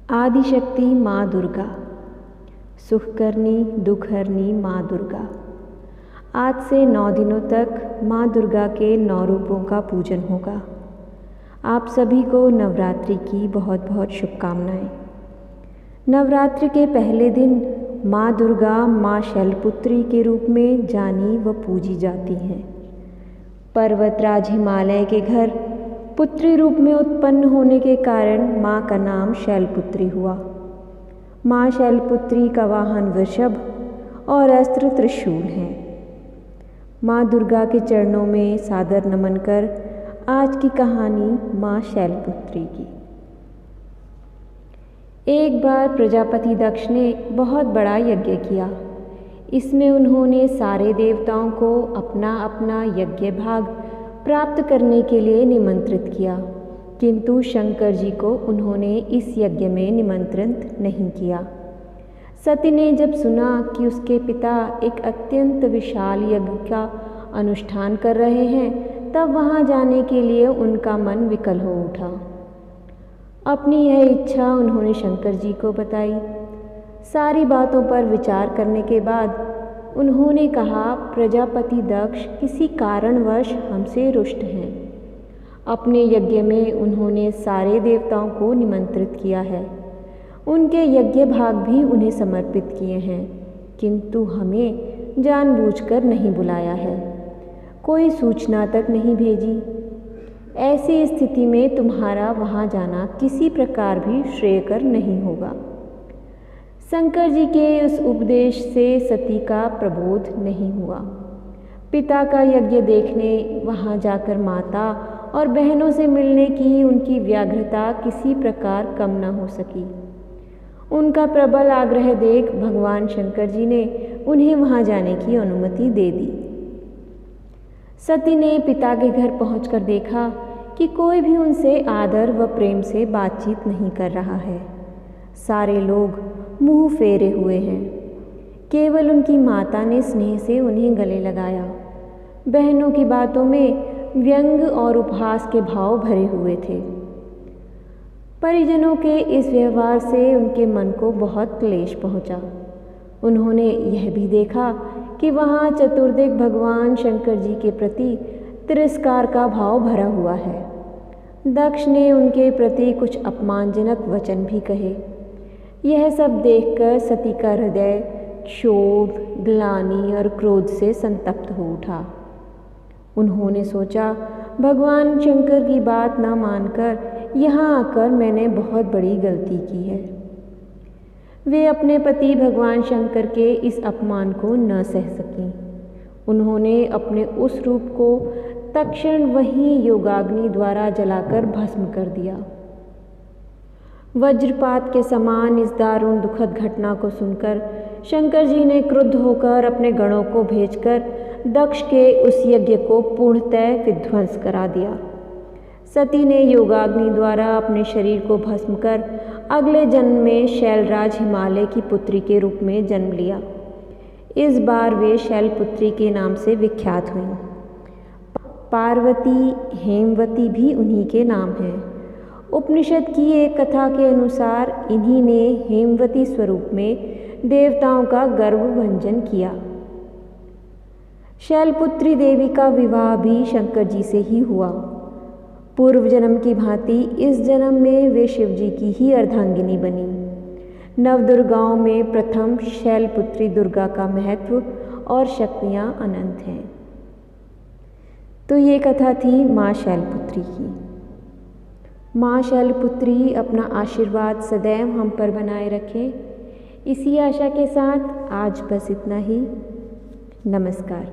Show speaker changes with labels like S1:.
S1: आदिशक्ति माँ दुर्गा, सुखकरनी दुखहरनी माँ दुर्गा। आज से 9 दिनों तक माँ दुर्गा के 9 रूपों का पूजन होगा। आप सभी को नवरात्रि की बहुत बहुत शुभकामनाएं। नवरात्रि के पहले दिन माँ दुर्गा माँ शैलपुत्री के रूप में जानी व पूजी जाती हैं। पर्वतराज हिमालय के घर पुत्री रूप में उत्पन्न होने के कारण माँ का नाम शैलपुत्री हुआ। माँ शैलपुत्री का वाहन वृषभ और अस्त्र त्रिशूल है। माँ दुर्गा के चरणों में सादर नमन कर आज की कहानी माँ शैलपुत्री की। एक बार प्रजापति दक्ष ने बहुत बड़ा यज्ञ किया। इसमें उन्होंने सारे देवताओं को अपना अपना यज्ञ भाग प्राप्त करने के लिए निमंत्रित किया, किंतु शंकर जी को उन्होंने इस यज्ञ में निमंत्रित नहीं किया। सती ने जब सुना कि उसके पिता एक अत्यंत विशाल यज्ञ का अनुष्ठान कर रहे हैं, तब वहां जाने के लिए उनका मन विकल हो उठा। अपनी यह इच्छा उन्होंने शंकर जी को बताई। सारी बातों पर विचार करने के बाद उन्होंने कहा, प्रजापति दक्ष किसी कारणवश हमसे रुष्ट हैं। अपने यज्ञ में उन्होंने सारे देवताओं को निमंत्रित किया है, उनके यज्ञ भाग भी उन्हें समर्पित किए हैं, किंतु हमें जानबूझकर नहीं बुलाया है, कोई सूचना तक नहीं भेजी। ऐसी स्थिति में तुम्हारा वहां जाना किसी प्रकार भी श्रेयकर नहीं होगा। शंकर जी के उस उपदेश से सती का प्रबोध नहीं हुआ। पिता का यज्ञ देखने वहां जाकर माता और बहनों से मिलने की उनकी व्याग्रता किसी प्रकार कम न हो सकी। उनका प्रबल आग्रह देख भगवान शंकर जी ने उन्हें वहां जाने की अनुमति दे दी। सती ने पिता के घर पहुंचकर देखा कि कोई भी उनसे आदर व प्रेम से बातचीत नहीं कर रहा है। सारे लोग मुंह फेरे हुए हैं। केवल उनकी माता ने स्नेह से उन्हें गले लगाया। बहनों की बातों में व्यंग और उपहास के भाव भरे हुए थे। परिजनों के इस व्यवहार से उनके मन को बहुत क्लेश पहुंचा। उन्होंने यह भी देखा कि वहां चतुर्दिक भगवान शंकर जी के प्रति तिरस्कार का भाव भरा हुआ है। दक्ष ने उनके प्रति कुछ अपमानजनक वचन भी कहे। यह सब देखकर सती का हृदय क्षोभ, ग्लानि और क्रोध से संतप्त हो उठा। उन्होंने सोचा, भगवान शंकर की बात न मानकर यहाँ आकर मैंने बहुत बड़ी गलती की है। वे अपने पति भगवान शंकर के इस अपमान को न सह सकीं। उन्होंने अपने उस रूप को तत्क्षण वहीं योगाग्नि द्वारा जलाकर भस्म कर दिया। वज्रपात के समान इस दारुण दुखद घटना को सुनकर शंकर जी ने क्रुद्ध होकर अपने गणों को भेजकर दक्ष के उस यज्ञ को पूर्णतः विध्वंस करा दिया। सती ने योगाग्नि द्वारा अपने शरीर को भस्म कर अगले जन्म में शैलराज हिमालय की पुत्री के रूप में जन्म लिया। इस बार वे शैलपुत्री के नाम से विख्यात हुईं। पार्वती, हेमवती भी उन्हीं के नाम हैं। उपनिषद की एक कथा के अनुसार इन्हीं ने हेमवती स्वरूप में देवताओं का गर्भभंजन किया। शैलपुत्री देवी का विवाह भी शंकर जी से ही हुआ। पूर्व जन्म की भांति इस जन्म में वे शिव जी की ही अर्धांगिनी बनी। नवदुर्गाओं में प्रथम शैलपुत्री दुर्गा का महत्व और शक्तियाँ अनंत हैं। तो ये कथा थी माँ शैलपुत्री की। माँ शैलपुत्री अपना आशीर्वाद सदैव हम पर बनाए रखें। इसी आशा के साथ आज बस इतना ही। नमस्कार।